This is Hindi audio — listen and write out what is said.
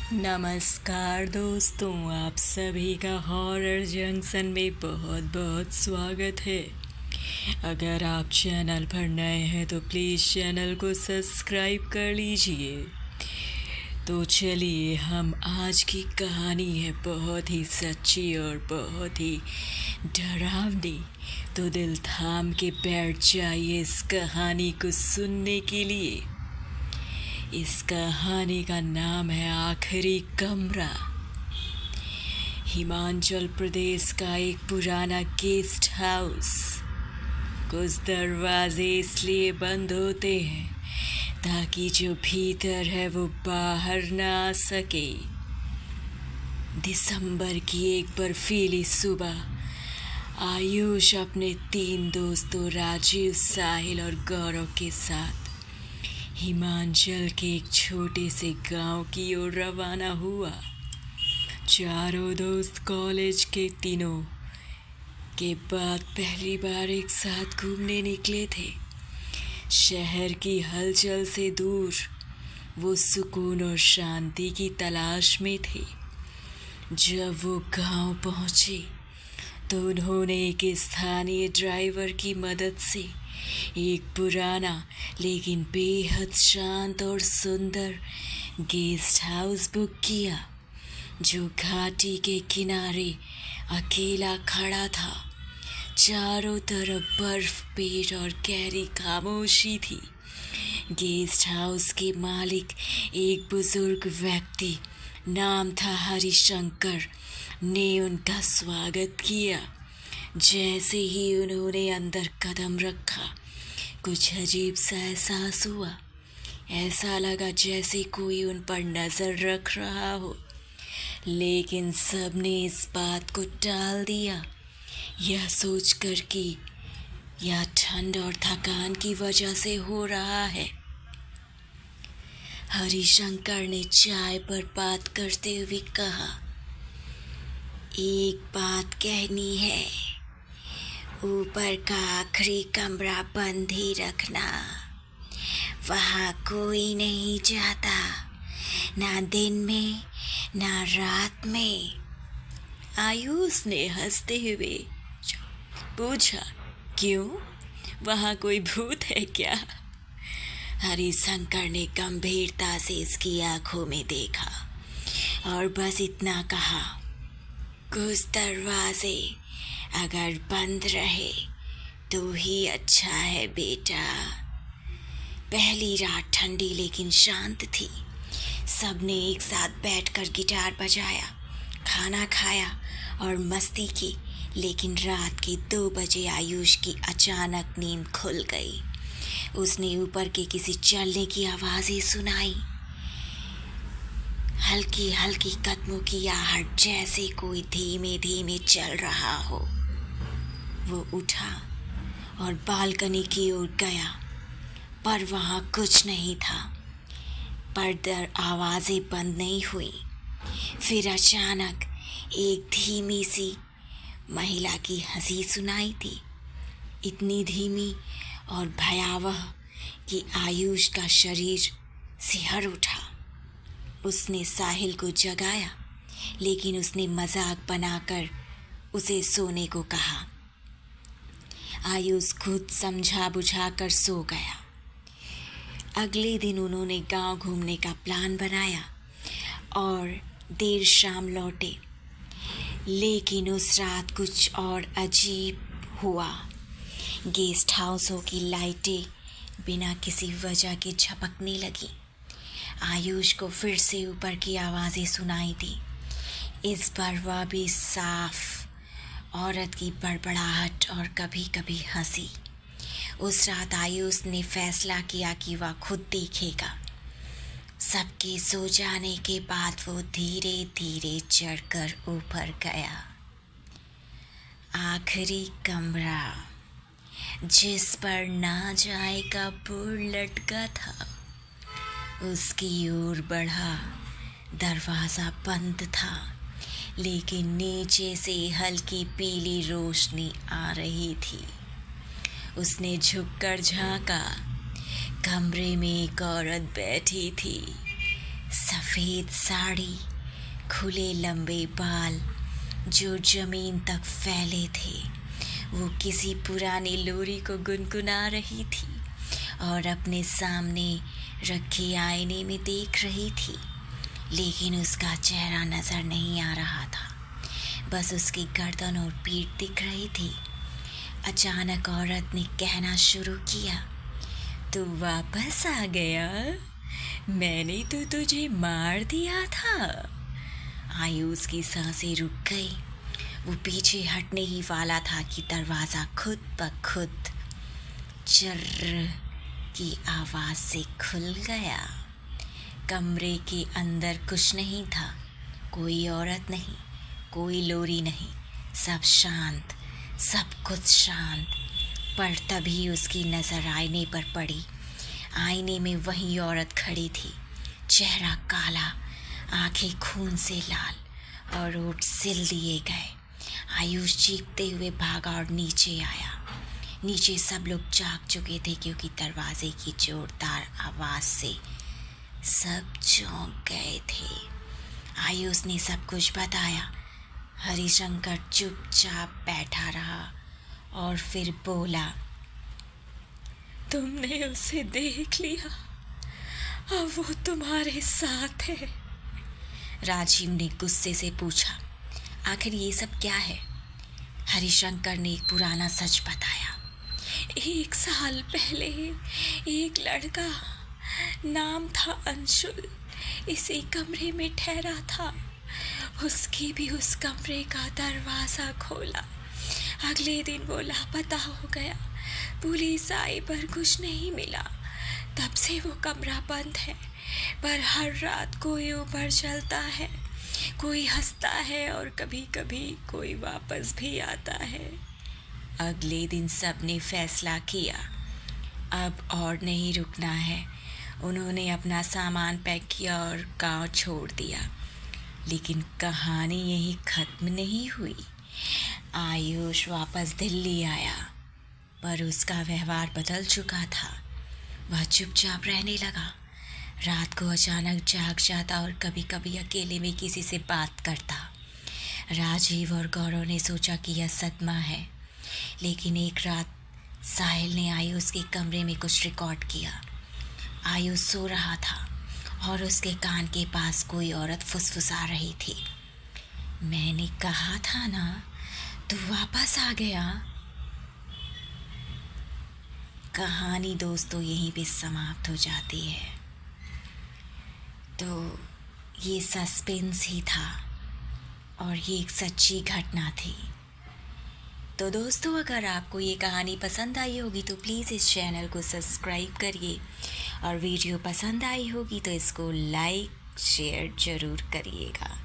नमस्कार दोस्तों, आप सभी का हॉरर जंक्शन में बहुत बहुत स्वागत है। अगर आप चैनल पर नए हैं तो प्लीज़ चैनल को सब्सक्राइब कर लीजिए। तो चलिए, हम आज की कहानी है बहुत ही सच्ची और बहुत ही डरावनी। तो दिल थाम के बैठ जाइए इस कहानी को सुनने के लिए। इस कहानी का नाम है आखिरी कमरा। हिमाचल प्रदेश का एक पुराना गेस्ट हाउस। कुछ दरवाजे इसलिए बंद होते हैं ताकि जो भीतर है वो बाहर ना आ सके। दिसंबर की एक बर्फीली सुबह आयुष अपने 3 दोस्तों राजीव, साहिल और गौरव के साथ हिमाचल के एक छोटे से गांव की ओर रवाना हुआ। चारों दोस्त कॉलेज के दिनों के बाद पहली बार एक साथ घूमने निकले थे। शहर की हलचल से दूर वो सुकून और शांति की तलाश में थे। जब वो गांव पहुंचे तो उन्होंने एक स्थानीय ड्राइवर की मदद से एक पुराना लेकिन बेहद शांत और सुंदर गेस्ट हाउस बुक किया, जो घाटी के किनारे अकेला खड़ा था। चारों तरफ बर्फ, पेड़ और गहरी खामोशी थी। गेस्ट हाउस के मालिक एक बुजुर्ग व्यक्ति, नाम था हरिशंकर, ने उनका स्वागत किया। जैसे ही उन्होंने अंदर कदम रखा, कुछ अजीब सा एहसास हुआ। ऐसा लगा जैसे कोई उन पर नज़र रख रहा हो, लेकिन सबने इस बात को टाल दिया, यह सोचकर कि यह ठंड और थकान की वजह से हो रहा है। हरिशंकर ने चाय पर बात करते हुए कहा, एक बात कहनी है, ऊपर का आखिरी कमरा बंद ही रखना। वहाँ कोई नहीं जाता, ना दिन में ना रात में। आयुष ने हंसते हुए पूछा, क्यों, वहाँ कोई भूत है क्या? हरिशंकर ने गंभीरता से इसकी आंखों में देखा और बस इतना कहा, कुछ दरवाजे अगर बंद रहे तो ही अच्छा है बेटा। पहली रात ठंडी लेकिन शांत थी। सबने एक साथ बैठकर गिटार बजाया, खाना खाया और मस्ती की। लेकिन रात के 2 बजे आयुष की अचानक नींद खुल गई। उसने ऊपर के किसी चलने की आवाज़ें सुनाई, हल्की हल्की कदमों की आहट, जैसे कोई धीमे धीमे चल रहा हो। वो उठा और बालकनी की ओर गया, पर वहाँ कुछ नहीं था। पर आवाज़ें बंद नहीं हुई। फिर अचानक एक धीमी सी महिला की हंसी सुनाई दी, इतनी धीमी और भयावह कि आयुष का शरीर सिहर उठा। उसने साहिल को जगाया, लेकिन उसने मजाक बनाकर उसे सोने को कहा। आयुष खुद समझा बुझा कर सो गया। अगले दिन उन्होंने गांव घूमने का प्लान बनाया और देर शाम लौटे। लेकिन उस रात कुछ और अजीब हुआ। गेस्ट हाउसों की लाइटें बिना किसी वजह के झपकने लगी। आयुष को फिर से ऊपर की आवाज़ें सुनाई दी, इस बार वह भी साफ, औरत की बड़बड़ाहट और कभी कभी हंसी। उस रात आयुष ने फैसला किया कि वह खुद देखेगा। सबके सो जाने के बाद वो धीरे धीरे चढ़कर ऊपर गया। आखिरी कमरा, जिस पर ना जाए का बोर्ड लटका था, उसकी ओर बढ़ा। दरवाज़ा बंद था, लेकिन नीचे से हल्की पीली रोशनी आ रही थी। उसने झुककर झांका। कमरे में एक औरत बैठी थी, सफ़ेद साड़ी, खुले लंबे बाल जो ज़मीन तक फैले थे। वो किसी पुरानी लोरी को गुनगुना रही थी और अपने सामने रखे आईने में देख रही थी, लेकिन उसका चेहरा नज़र नहीं आ रहा था। बस उसकी गर्दन और पीठ दिख रही थी। अचानक औरत ने कहना शुरू किया, तू वापस आ गया? मैंने तो तुझे मार दिया था। आयुष की सांसें रुक गई। वो पीछे हटने ही वाला था कि दरवाज़ा खुद ब खुद चर्र की आवाज़ से खुल गया। कमरे के अंदर कुछ नहीं था, कोई औरत नहीं, कोई लोरी नहीं, सब शांत, सब कुछ शांत। पर तभी उसकी नज़र आईने पर पड़ी। आईने में वही औरत खड़ी थी, चेहरा काला, आंखें खून से लाल और ओठ सिल दिए गए। आयुष चीखते हुए भागा और नीचे आया। नीचे सब लोग जाग चुके थे क्योंकि दरवाजे की जोरदार आवाज़ से सब चौंक गए थे। आयुष ने सब कुछ बताया। हरिशंकर चुपचाप बैठा रहा और फिर बोला, तुमने उसे देख लिया, अब वो तुम्हारे साथ है। राजीव ने गुस्से से पूछा, आखिर ये सब क्या है? हरिशंकर ने एक पुराना सच बताया। 1 साल पहले एक लड़का, नाम था अंशुल, इसी कमरे में ठहरा था। उसकी भी उस कमरे का दरवाज़ा खोला। अगले दिन वो लापता हो गया। पुलिस आई पर कुछ नहीं मिला। तब से वो कमरा बंद है, पर हर रात कोई ऊपर चलता है, कोई हंसता है और कभी कभी कोई वापस भी आता है। अगले दिन सबने फैसला किया, अब और नहीं रुकना है। उन्होंने अपना सामान पैक किया और गांव छोड़ दिया। लेकिन कहानी यही ख़त्म नहीं हुई। आयुष वापस दिल्ली आया, पर उसका व्यवहार बदल चुका था। वह चुपचाप रहने लगा। रात को अचानक जाग जाता और कभी कभी अकेले में किसी से बात करता। राजीव और गौरव ने सोचा कि यह सदमा है, लेकिन एक रात साहिल ने आयुष के कमरे में कुछ रिकॉर्ड किया। आयुष सो रहा था और उसके कान के पास कोई औरत फुसफुसा रही थी, मैंने कहा था ना, तू वापस आ गया। कहानी दोस्तों यहीं पे समाप्त हो जाती है। तो ये सस्पेंस ही था और ये एक सच्ची घटना थी। तो दोस्तों, अगर आपको ये कहानी पसंद आई होगी तो प्लीज़ इस चैनल को सब्सक्राइब करिए, और वीडियो पसंद आई होगी तो इसको लाइक शेयर ज़रूर करिएगा।